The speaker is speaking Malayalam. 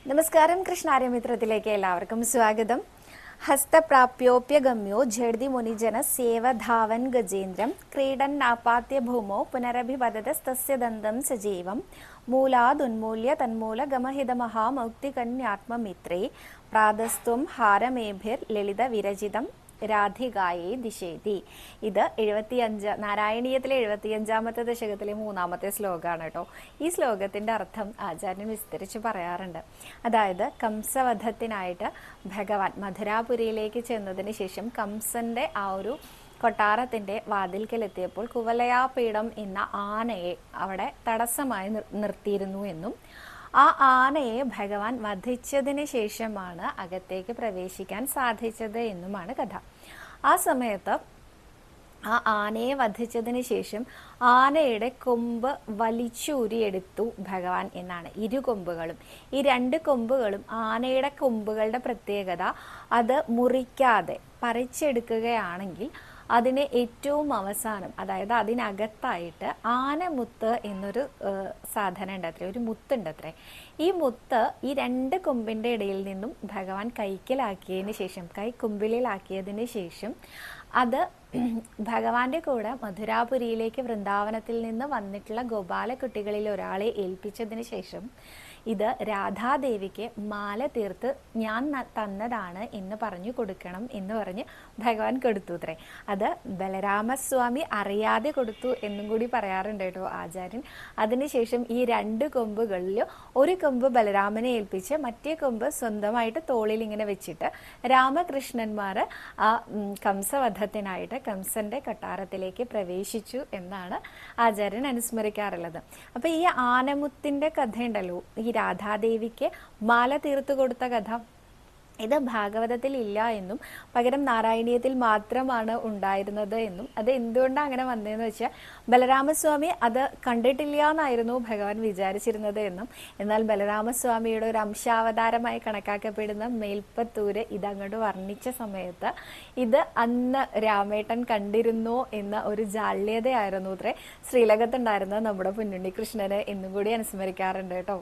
നമസ്കാരം. കൃഷ്ണാര്യമിത്രത്തിലേക്ക് എല്ലാവർക്കും സ്വാഗതം. ഹസ്തപ്രാപ്യോപ്യഗമ്യോ ജഡ്തി മുനിജന സേവധാവൻ ഗജേന്ദ്രം ക്രീഡൻ ആപാത്യ ഭൂമോ പുനരഭിപതതസ്തസ്യ ദന്തം സജീവം മൂലാദുന്മൂല്യ തന്മൂല ഗമഹിത മഹാമൗക്തികന്യാത്മമിത്രേ പ്രാതസ്ത്വം ഹാരമേഭിർ ലളിത വിരചിതം രാധികായെ ദിശേതി. ഇത് 75 നാരായണീയത്തിലെ 75ാമത്തെ ദശകത്തിലെ 3ാമത്തെ ശ്ലോകമാണ് കേട്ടോ. ഈ ശ്ലോകത്തിന്റെ അർത്ഥം ആചാര്യൻ വിസ്തരിച്ച് പറയാറുണ്ട്. അതായത് കംസവധത്തിനായിട്ട് ഭഗവാൻ മധുരാപുരിയിലേക്ക് ചെന്നതിന് ശേഷം കംസന്റെ ആ ഒരു കൊട്ടാരത്തിന്റെ വാതിൽക്കലെത്തിയപ്പോൾ കുവലയാപീഠം എന്ന ആനയെ അവിടെ തടസ്സമായി നിർത്തിയിരുന്നു എന്നും ആ ആനയെ ഭഗവാൻ വധിച്ചതിന് ശേഷമാണ് അകത്തേക്ക് പ്രവേശിക്കാൻ സാധിച്ചത് എന്നുമാണ് കഥ. ആ സമയത്ത് ആ ആനയെ വധിച്ചതിന് ശേഷം ആനയുടെ കൊമ്പ് വലിച്ചൂരിയെടുത്തു ഭഗവാൻ എന്നാണ്. കൊമ്പുകളും ഈ 2 കൊമ്പുകളും ആനയുടെ കൊമ്പുകളുടെ പ്രത്യേകത അത് മുറിക്കാതെ പറിച്ചെടുക്കുകയാണെങ്കിൽ അതിന് ഏറ്റവും അവസാനം, അതായത് അതിനകത്തായിട്ട് ആനമുത്ത് എന്നൊരു സാധനം ഉണ്ട് അത്രേ, ഒരു മുത്തുണ്ട് അത്രേ. ഈ മുത്ത് ഈ 2 കൊമ്പിന്റെ ഇടയിൽ നിന്നും ഭഗവാൻ കൈക്കലാക്കിയതിന് ശേഷം, കൈക്കുമ്പിളിലാക്കിയതിന് ശേഷം അത് ഭഗവാന്റെ കൂടെ മധുരാപുരിയിലേക്ക് വൃന്ദാവനത്തിൽ നിന്ന് വന്നിട്ടുള്ള ഗോപാലകുട്ടികളിൽ ഒരാളെ ഏൽപ്പിച്ചതിന് ശേഷം ഇത് രാധാദേവിക്ക് മാല തീർത്ത് ഞാൻ തന്നതാണ് എന്ന് പറഞ്ഞു കൊടുക്കണം എന്ന് പറഞ്ഞ് ഭഗവാൻ കൊടുത്തു അത്രേ. അത് ബലരാമസ്വാമി അറിയാതെ കൊടുത്തു എന്നും കൂടി പറയാറുണ്ട് കേട്ടോ ആചാര്യൻ. അതിനുശേഷം ഈ 2 കൊമ്പുകളിൽ ഒരു കൊമ്പ് ബലരാമനെ ഏൽപ്പിച്ച് മറ്റേ കൊമ്പ് സ്വന്തമായിട്ട് തോളിൽ ഇങ്ങനെ വെച്ചിട്ട് രാമകൃഷ്ണന്മാർ ആ കംസവധത്തിനായിട്ട് കംസന്റെ കൊട്ടാരത്തിലേക്ക് പ്രവേശിച്ചു എന്നാണ് ആചാര്യൻ അനുസ്മരിക്കാറുള്ളത്. അപ്പൊ ഈ ആനമുത്തിന്റെ കഥയുണ്ടല്ലോ, ഈ രാധാദേവിക്ക് മാല തീർത്തു കൊടുത്ത കഥ, ഇത് ഭാഗവതത്തിൽ ഇല്ല എന്നും പകരം നാരായണീയത്തിൽ മാത്രമാണ് ഉണ്ടായിരുന്നത് എന്നും അത് എന്തുകൊണ്ടാണ് അങ്ങനെ വന്നതെന്ന് വെച്ചാൽ ബലരാമസ്വാമി അത് കണ്ടിട്ടില്ല എന്നായിരുന്നു ഭഗവാൻ വിചാരിച്ചിരുന്നത് എന്നും, എന്നാൽ ബലരാമസ്വാമിയുടെ ഒരു അംശാവതാരമായി കണക്കാക്കപ്പെടുന്ന മേൽപ്പത്തൂര് ഇതങ്ങോട്ട് വർണ്ണിച്ച സമയത്ത് ഇത് അന്ന് രാമേട്ടൻ കണ്ടിരുന്നോ എന്ന ഒരു ജാള്യതയായിരുന്നു അത്രേ ശ്രീലകത്തുണ്ടായിരുന്ന നമ്മുടെ പൊന്നുണ്ണി കൃഷ്ണന് എന്നും കൂടി അനുസ്മരിക്കാറുണ്ട് കേട്ടോ.